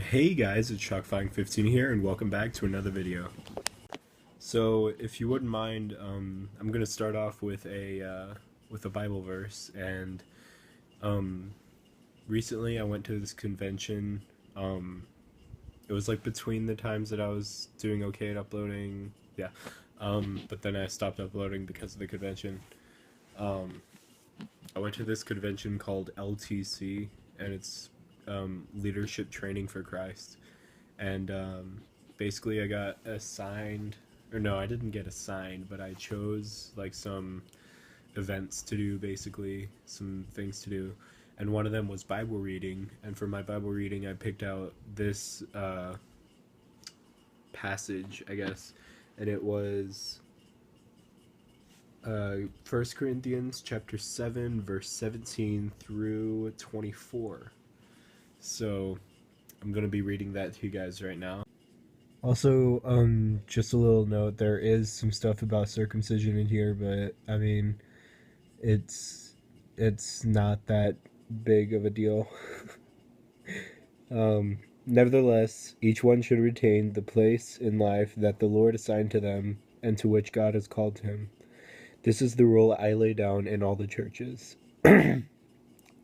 Hey guys, it's Shockfying15 here, and welcome back to another video. So, if you wouldn't mind, I'm gonna start off with a Bible verse. And um, recently I went to this convention. Um, it was like between the times that I was doing okay at uploading, yeah. But then I stopped uploading because of the convention. Um, I went to this convention called LTC, and it's Leadership Training for Christ. And basically I got assigned, or no, I didn't get assigned, but I chose like some events to do, basically some things to do, and one of them was Bible reading. And for my Bible reading I picked out this passage, I guess, and it was 1 Corinthians chapter 7 verse 17 through 24. So I'm going to be reading that to you guys right now. Also, just a little note, there is some stuff about circumcision in here, but I mean, it's it's not that big of a deal. Nevertheless, each one should retain the place in life that the Lord assigned to them and to which God has called him. This is the rule I lay down in all the churches.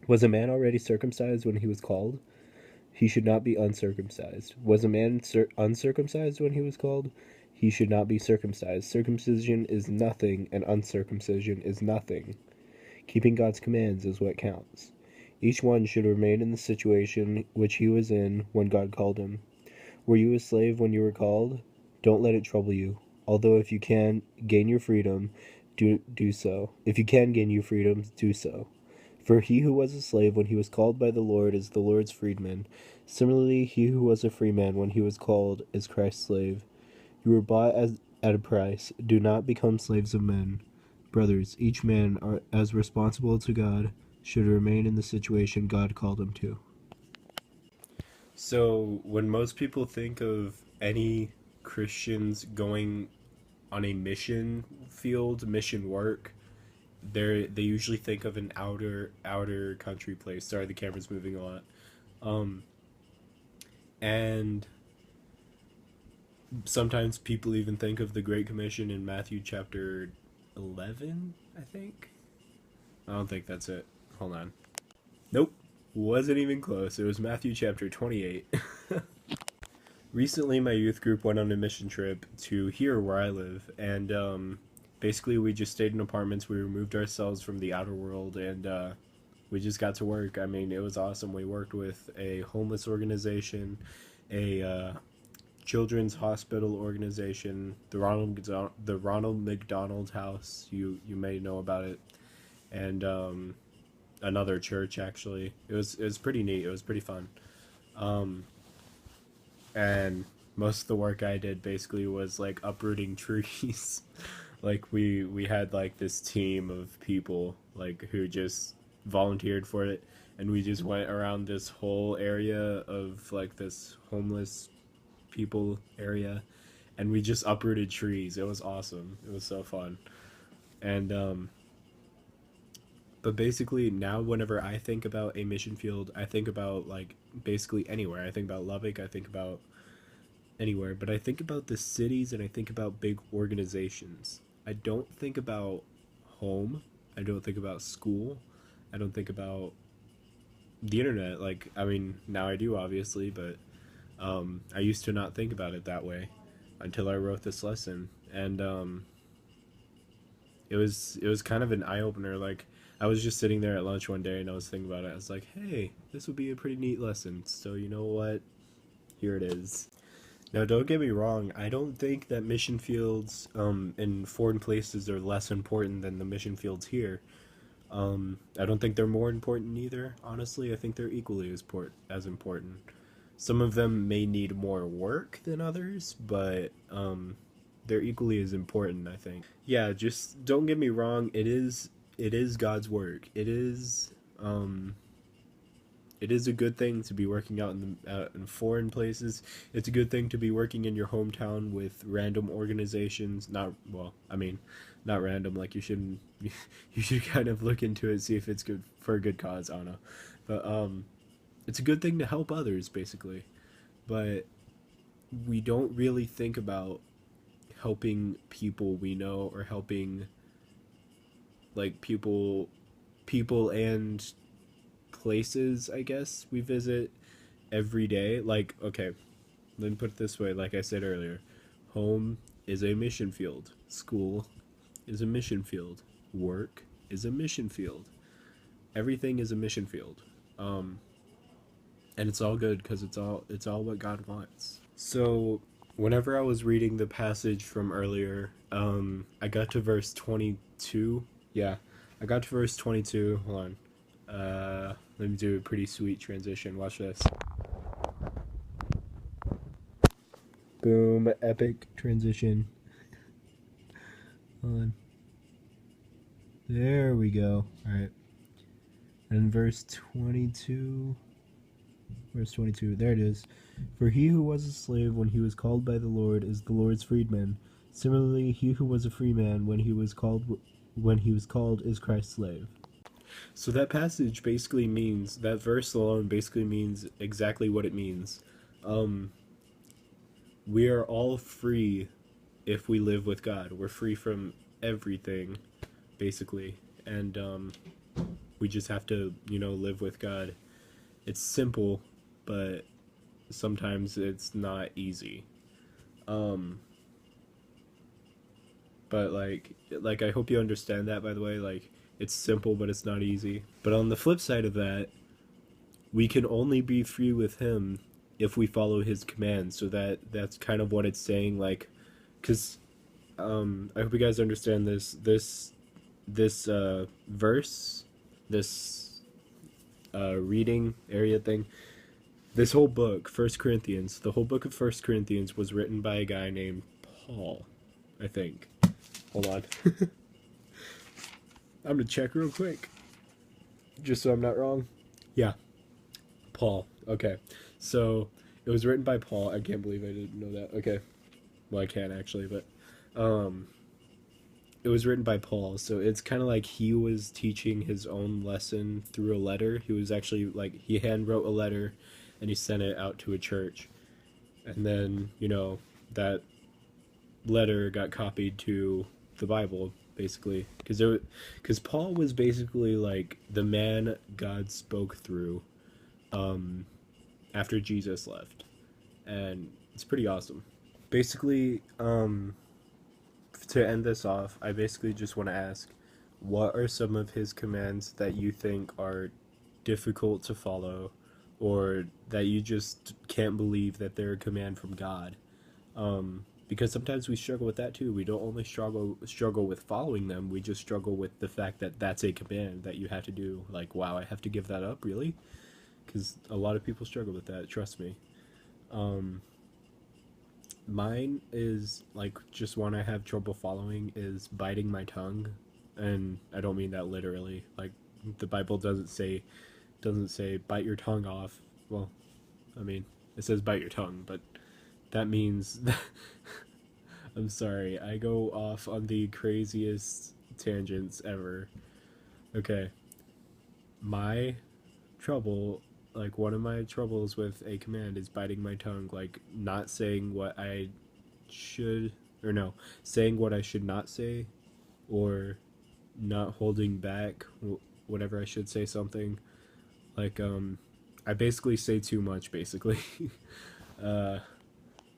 Was a man already circumcised when he was called? He should not be uncircumcised. Was a man uncircumcised when he was called? He should not be circumcised. Circumcision is nothing, and uncircumcision is nothing. Keeping God's commands is what counts. Each one should remain in the situation which he was in when God called him. Were you a slave when you were called? Don't let it trouble you. Although if you can gain your freedom, do so. If you can gain your freedom, do so. For he who was a slave when he was called by the Lord is the Lord's freedman. Similarly, he who was a free man when he was called is Christ's slave. You were bought at a price. Do not become slaves of men. Brothers, each man as responsible to God should remain in the situation God called him to. So, when most people think of any Christians going on a mission field, mission work, they usually think of an outer country place. Sorry, the camera's moving a lot. Um, and sometimes people even think of the Great Commission in Matthew chapter 11, I think. I don't think that's it. Hold on. Nope. Wasn't even close. It was Matthew chapter 28. Recently, my youth group went on a mission trip to here where I live, and basically we just stayed in apartments. We removed ourselves from the outer world, and we just got to work. I mean, it was awesome. We worked with a homeless organization, a children's hospital organization, the Ronald McDonald House. You may know about it, and another church actually. It was pretty neat. It was pretty fun. Um, and most of the work I did basically was like uprooting trees. Like we had like this team of people like who just volunteered for it, and we just went around this whole area of like this homeless people area, and we just uprooted trees. It was awesome. It was so fun. And but basically now whenever I think about a mission field, I think about like basically anywhere. I think about Lubbock, I think about anywhere, but I think about the cities and I think about big organizations. I don't think about home. I don't think about school. I don't think about the internet. Like, I mean, now I do, obviously, but I used to not think about it that way until I wrote this lesson. And it was kind of an eye opener. Like, I was just sitting there at lunch one day and I was thinking about it. I was like, hey, this would be a pretty neat lesson. So, you know what? Here it is. Now, don't get me wrong. I don't think that mission fields in foreign places are less important than the mission fields here. I don't think they're more important either. Honestly, I think they're equally as important. Some of them may need more work than others, but they're equally as important, I think. Yeah, just don't get me wrong. It is God's work. It is a good thing to be working out in foreign places. It's a good thing to be working in your hometown with random organizations. Not well, I mean, not random. Like you shouldn't. You should kind of look into it, see if it's good for a good cause. I don't know, but it's a good thing to help others, basically. but we don't really think about helping people we know, or helping like people and places, I guess, we visit every day. Like, okay, let me put it this way, like I said earlier, home is a mission field, school is a mission field, work is a mission field, everything is a mission field. um and it's all good because it's all what God wants. So whenever I was reading the passage from earlier, I got to verse 22. Yeah, I got to verse 22. Hold on. Let me do a pretty sweet transition. Watch this. Boom, epic transition. Hold on. There we go. All right. And verse 22. Verse 22. There it is. For he who was a slave when he was called by the Lord is the Lord's freedman. Similarly, he who was a free man when he was called is Christ's slave. So that passage basically means, that verse alone basically means exactly what it means. Um, we are all free if we live with God. We're free from everything, basically. And we just have to, live with God. It's simple, but sometimes it's not easy. But like I hope you understand that, by the way. Like, it's simple, but it's not easy. But on the flip side of that, we can only be free with him if we follow his commands. So that's kind of what it's saying. Like, because I hope you guys understand this verse, this reading area thing. This whole book, First Corinthians, the whole book of First Corinthians was written by a guy named Paul, I think. Hold on. I'm gonna check real quick, just so I'm not wrong. Yeah, Paul. Okay, so it was written by Paul. I can't believe I didn't know that. Okay, well, I can actually, but it was written by Paul. So it's kind of like he was teaching his own lesson through a letter. He was actually, like, he hand wrote a letter, and he sent it out to a church, and then that letter got copied to the Bible, basically, because Paul was basically like the man God spoke through after Jesus left, and it's pretty awesome. Basically, to end this off, I basically just want to ask, what are some of his commands that you think are difficult to follow, or that you just can't believe that they're a command from God? Because sometimes we struggle with that too. We don't only struggle with following them. We just struggle with the fact that that's a command that you have to do. Like, wow, I have to give that up, really? Because a lot of people struggle with that. Trust me. Mine is, like, just one I have trouble following is biting my tongue, and I don't mean that literally. Like, the Bible doesn't say bite your tongue off. Well, I mean, it says bite your tongue, but that means I'm sorry, I go off on the craziest tangents ever. Okay, my trouble, like, one of my troubles with a command is biting my tongue, like not saying what I should, or no, saying what I should not say, or not holding back whenever I should say something. Like, I basically say too much, basically. uh,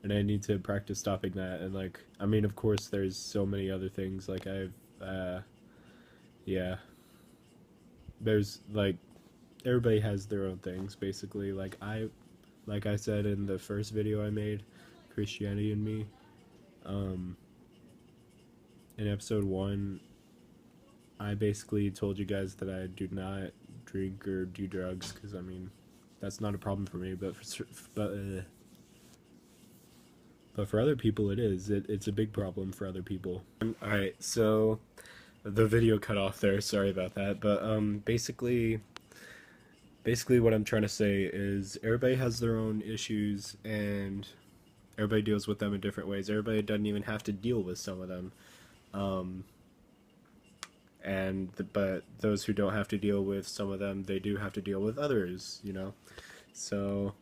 and I need to practice stopping that. And, like, I mean, of course, there's so many other things. Like, yeah, there's, like, everybody has their own things, basically. Like I said in the first video I made, Christianity and Me, um, in episode 1, I basically told you guys that I do not drink or do drugs, because, I mean, that's not a problem for me, but for other people it is. It's a big problem for other people. Alright, so the video cut off there, sorry about that, but basically what I'm trying to say is everybody has their own issues, and everybody deals with them in different ways. Everybody doesn't even have to deal with some of them. But those who don't have to deal with some of them, they do have to deal with others, So,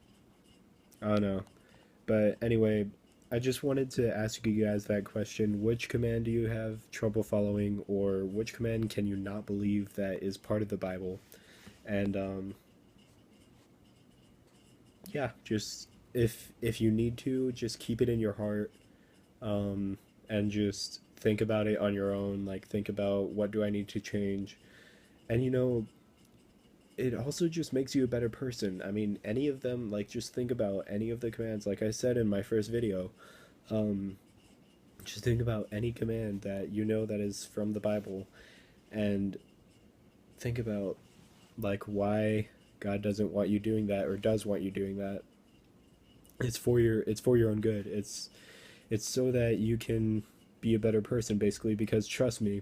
I don't know. But anyway, I just wanted to ask you guys that question. Which command do you have trouble following, or which command can you not believe that is part of the Bible? And yeah, just if you need to, just keep it in your heart, um, and just think about it on your own. Like, think about what do I need to change. And it also just makes you a better person. I mean, any of them, like, just think about any of the commands. Like I said in my first video, um, just think about any command that you know that is from the Bible, and think about like why God doesn't want you doing that or does want you doing that. It's for your own good. It's so that you can be a better person, basically, because trust me,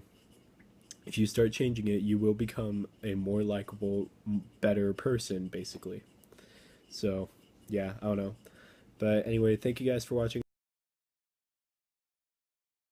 if you start changing it, you will become a more likable, better person, basically. So, yeah, I don't know. But anyway, thank you guys for watching.